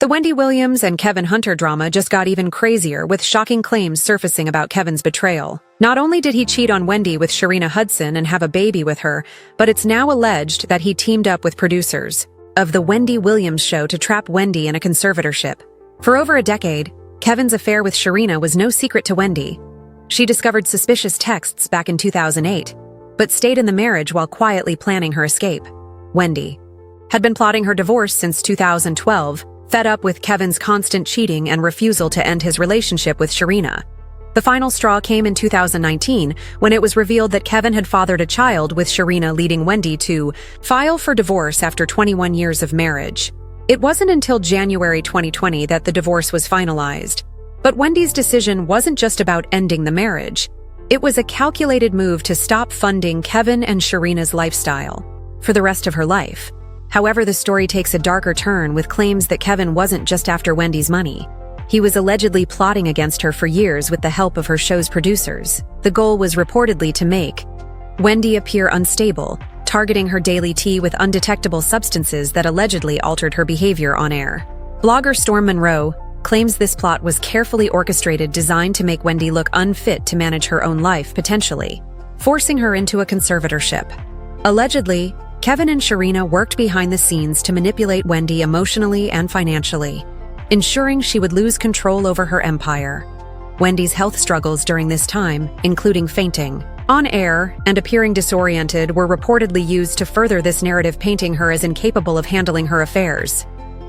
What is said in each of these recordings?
The Wendy Williams and Kevin Hunter drama just got even crazier, with shocking claims surfacing about Kevin's betrayal. Not only did he cheat on Wendy with Sharina Hudson and have a baby with her, but it's now alleged that he teamed up with producers of The Wendy Williams Show to trap Wendy in a conservatorship. For over a decade, Kevin's affair with Sharina was no secret to Wendy. She discovered suspicious texts back in 2008, but stayed in the marriage while quietly planning her escape. Wendy had been plotting her divorce since 2012, fed up with Kevin's constant cheating and refusal to end his relationship with Sharina. The final straw came in 2019 when it was revealed that Kevin had fathered a child with Sharina, leading Wendy to file for divorce after 21 years of marriage. It wasn't until January 2020 that the divorce was finalized. But Wendy's decision wasn't just about ending the marriage. It was a calculated move to stop funding Kevin and Sharina's lifestyle for the rest of her life. However, the story takes a darker turn with claims that Kevin wasn't just after Wendy's money. He was allegedly plotting against her for years with the help of her show's producers. The goal was reportedly to make Wendy appear unstable, targeting her daily tea with undetectable substances that allegedly altered her behavior on air. Blogger Storm Monroe claims this plot was carefully orchestrated, designed to make Wendy look unfit to manage her own life, potentially forcing her into a conservatorship. Allegedly, Kevin and Sharina worked behind the scenes to manipulate Wendy emotionally and financially, ensuring she would lose control over her empire. Wendy's health struggles during this time, including fainting on air and appearing disoriented, were reportedly used to further this narrative, painting her as incapable of handling her affairs.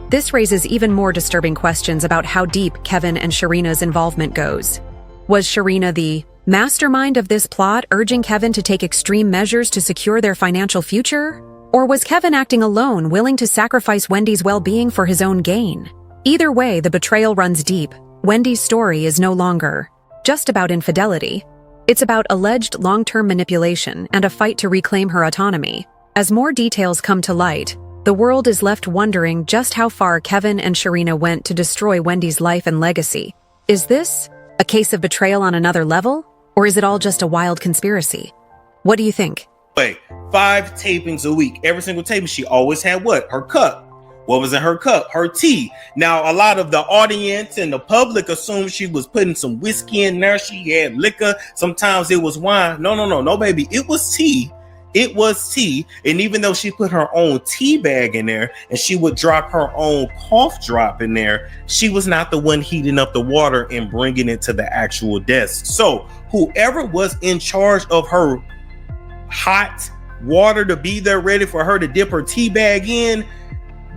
This raises even more disturbing questions about how deep Kevin and Sharina's involvement goes. Was Sharina the mastermind of this plot, urging Kevin to take extreme measures to secure their financial future? Or was Kevin acting alone, willing to sacrifice Wendy's well-being for his own gain? Either way, the betrayal runs deep. Wendy's story is no longer just about infidelity. It's about alleged long-term manipulation and a fight to reclaim her autonomy. As more details come to light, the world is left wondering just how far Kevin and Sharina went to destroy Wendy's life and legacy. Is this a case of betrayal on another level? Or is it all just a wild conspiracy? What do you think? 5 tapings a week. Every single taping, she always had what? Her cup. What was in her cup? Her tea. Now, a lot of the audience and the public assumed she was putting some whiskey in there. She had liquor. Sometimes it was wine. No, baby. It was tea. It was tea. And even though she put her own tea bag in there and she would drop her own cough drop in there, she was not the one heating up the water and bringing it to the actual desk. So whoever was in charge of her hot water to be there ready for her to dip her tea bag in,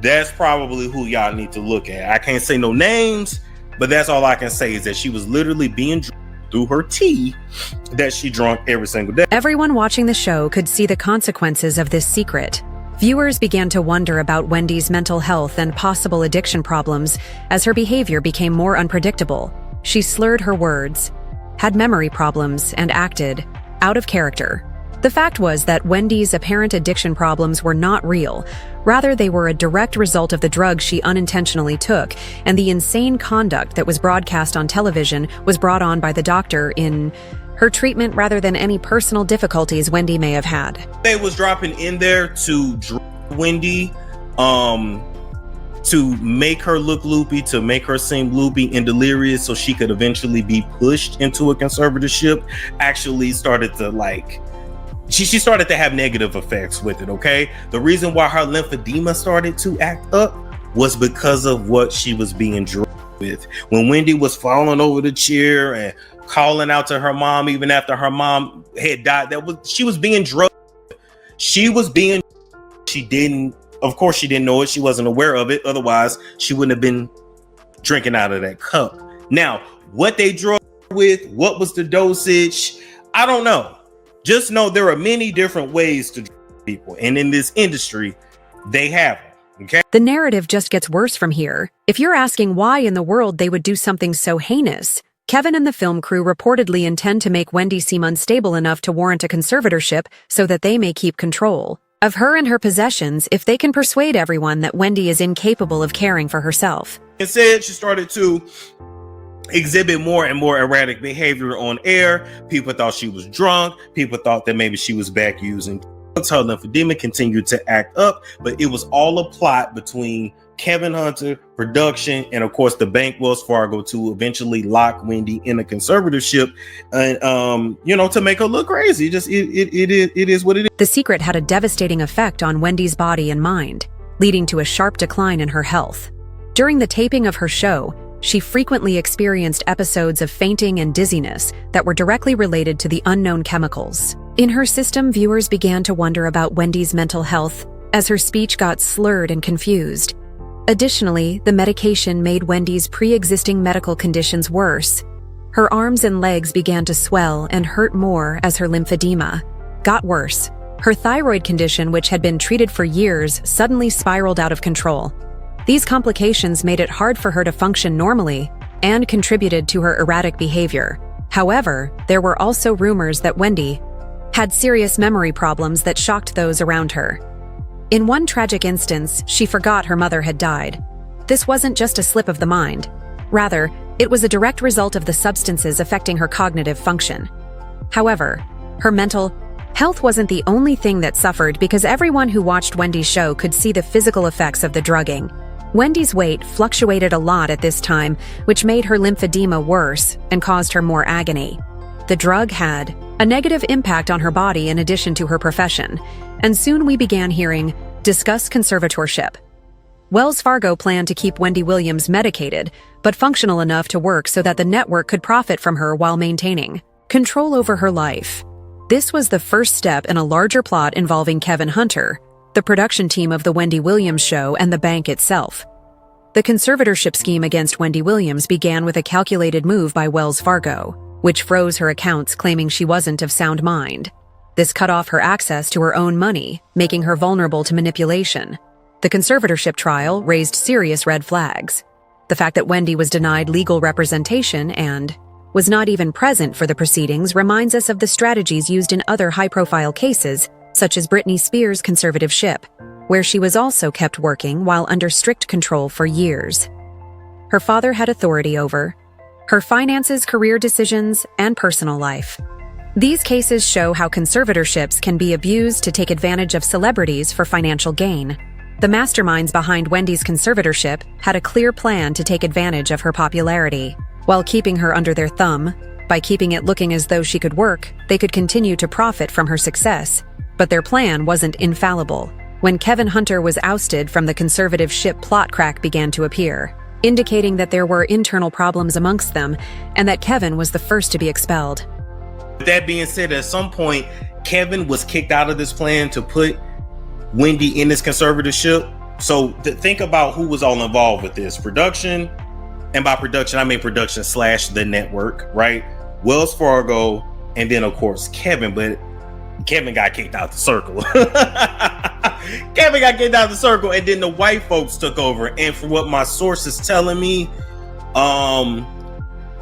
that's probably who y'all need to look at. I can't say no names, but that's all I can say is that she was literally being drunk through her tea that she drank every single day. Everyone watching the show could see the consequences of this secret. Viewers began to wonder about Wendy's mental health and possible addiction problems as her behavior became more unpredictable. She slurred her words, had memory problems, and acted out of character. The fact was that Wendy's apparent addiction problems were not real. Rather, they were a direct result of the drugs she unintentionally took, and the insane conduct that was broadcast on television was brought on by the doctor in her treatment rather than any personal difficulties Wendy may have had. They was dropping in there to drug Wendy, to make her look loopy, to make her seem loopy and delirious so she could eventually be pushed into a conservatorship, actually started to she started to have negative effects with it, okay? The reason why her lymphedema started to act up was because of what she was being drugged with. When Wendy was falling over the chair and calling out to her mom, even after her mom had died, she was being drugged. Of course she didn't know it. She wasn't aware of it. Otherwise, she wouldn't have been drinking out of that cup. Now, what they drugged with, what was the dosage? I don't know. Just know there are many different ways to drug people. And in this industry, they have them, okay? The narrative just gets worse from here. If you're asking why in the world they would do something so heinous, Kevin and the film crew reportedly intend to make Wendy seem unstable enough to warrant a conservatorship so that they may keep control of her and her possessions if they can persuade everyone that Wendy is incapable of caring for herself. Instead, she started to exhibit more and more erratic behavior on air. People thought she was drunk. People thought that maybe she was back using drugs. Her lymphedema continued to act up, but it was all a plot between Kevin Hunter, production, and of course the bank Wells Fargo to eventually lock Wendy in a conservatorship and to make her look crazy. It is what it is. The secret had a devastating effect on Wendy's body and mind, leading to a sharp decline in her health. During the taping of her show, she frequently experienced episodes of fainting and dizziness that were directly related to the unknown chemicals. In her system, viewers began to wonder about Wendy's mental health as her speech got slurred and confused. Additionally, the medication made Wendy's pre-existing medical conditions worse. Her arms and legs began to swell and hurt more as her lymphedema got worse. Her thyroid condition, which had been treated for years, suddenly spiraled out of control. These complications made it hard for her to function normally and contributed to her erratic behavior. However, there were also rumors that Wendy had serious memory problems that shocked those around her. In one tragic instance, she forgot her mother had died. This wasn't just a slip of the mind. Rather, it was a direct result of the substances affecting her cognitive function. However, her mental health wasn't the only thing that suffered because everyone who watched Wendy's show could see the physical effects of the drugging. Wendy's weight fluctuated a lot at this time, which made her lymphedema worse and caused her more agony. The drug had a negative impact on her body in addition to her profession, and soon we began hearing, discuss conservatorship. Wells Fargo planned to keep Wendy Williams medicated, but functional enough to work so that the network could profit from her while maintaining control over her life. This was the first step in a larger plot involving Kevin Hunter, the production team of The Wendy Williams Show, and the bank itself. The conservatorship scheme against Wendy Williams began with a calculated move by Wells Fargo, which froze her accounts, claiming she wasn't of sound mind. This cut off her access to her own money, making her vulnerable to manipulation. The conservatorship trial raised serious red flags. The fact that Wendy was denied legal representation and was not even present for the proceedings reminds us of the strategies used in other high-profile cases, such as Britney Spears' conservatorship, where she was also kept working while under strict control for years. Her father had authority over her finances, career decisions, and personal life. These cases show how conservatorships can be abused to take advantage of celebrities for financial gain. The masterminds behind Wendy's conservatorship had a clear plan to take advantage of her popularity. While keeping her under their thumb, by keeping it looking as though she could work, they could continue to profit from her success. But their plan wasn't infallible. When Kevin Hunter was ousted from the conservative ship, plot crack began to appear, indicating that there were internal problems amongst them and that Kevin was the first to be expelled. With that being said, at some point, Kevin was kicked out of this plan to put Wendy in this conservatorship. So think about who was all involved with this. Production, and by production, I mean production / the network, right? Wells Fargo, and then of course Kevin, but Kevin got kicked out the circle. Kevin got kicked out the circle, and then the white folks took over. And from what my source is telling me,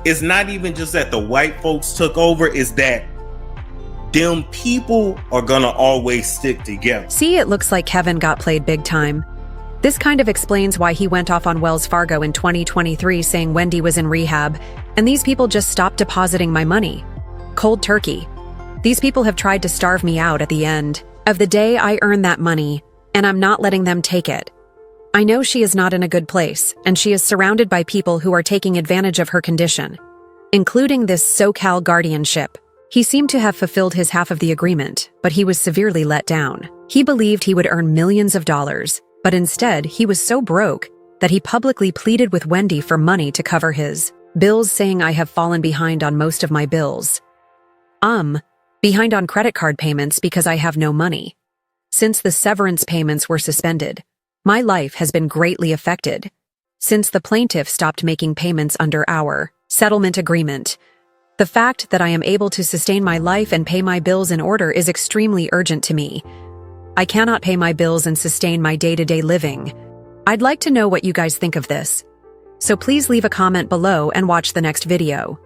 it's not even just that the white folks took over, is that them people are gonna always stick together. See, it looks like Kevin got played big time. This kind of explains why he went off on Wells Fargo in 2023 saying Wendy was in rehab, and these people just stopped depositing my money. Cold turkey. These people have tried to starve me out at the end of the day. I earned that money, and I'm not letting them take it. I know she is not in a good place, and she is surrounded by people who are taking advantage of her condition, including this SoCal guardianship. He seemed to have fulfilled his half of the agreement, but he was severely let down. He believed he would earn millions of dollars, but instead he was so broke that he publicly pleaded with Wendy for money to cover his bills, saying, "I have fallen behind on most of my bills. Behind on credit card payments because I have no money. Since the severance payments were suspended, my life has been greatly affected. Since the plaintiff stopped making payments under our settlement agreement, the fact that I am able to sustain my life and pay my bills in order is extremely urgent to me. I cannot pay my bills and sustain my day-to-day living." I'd like to know what you guys think of this. So please leave a comment below and watch the next video.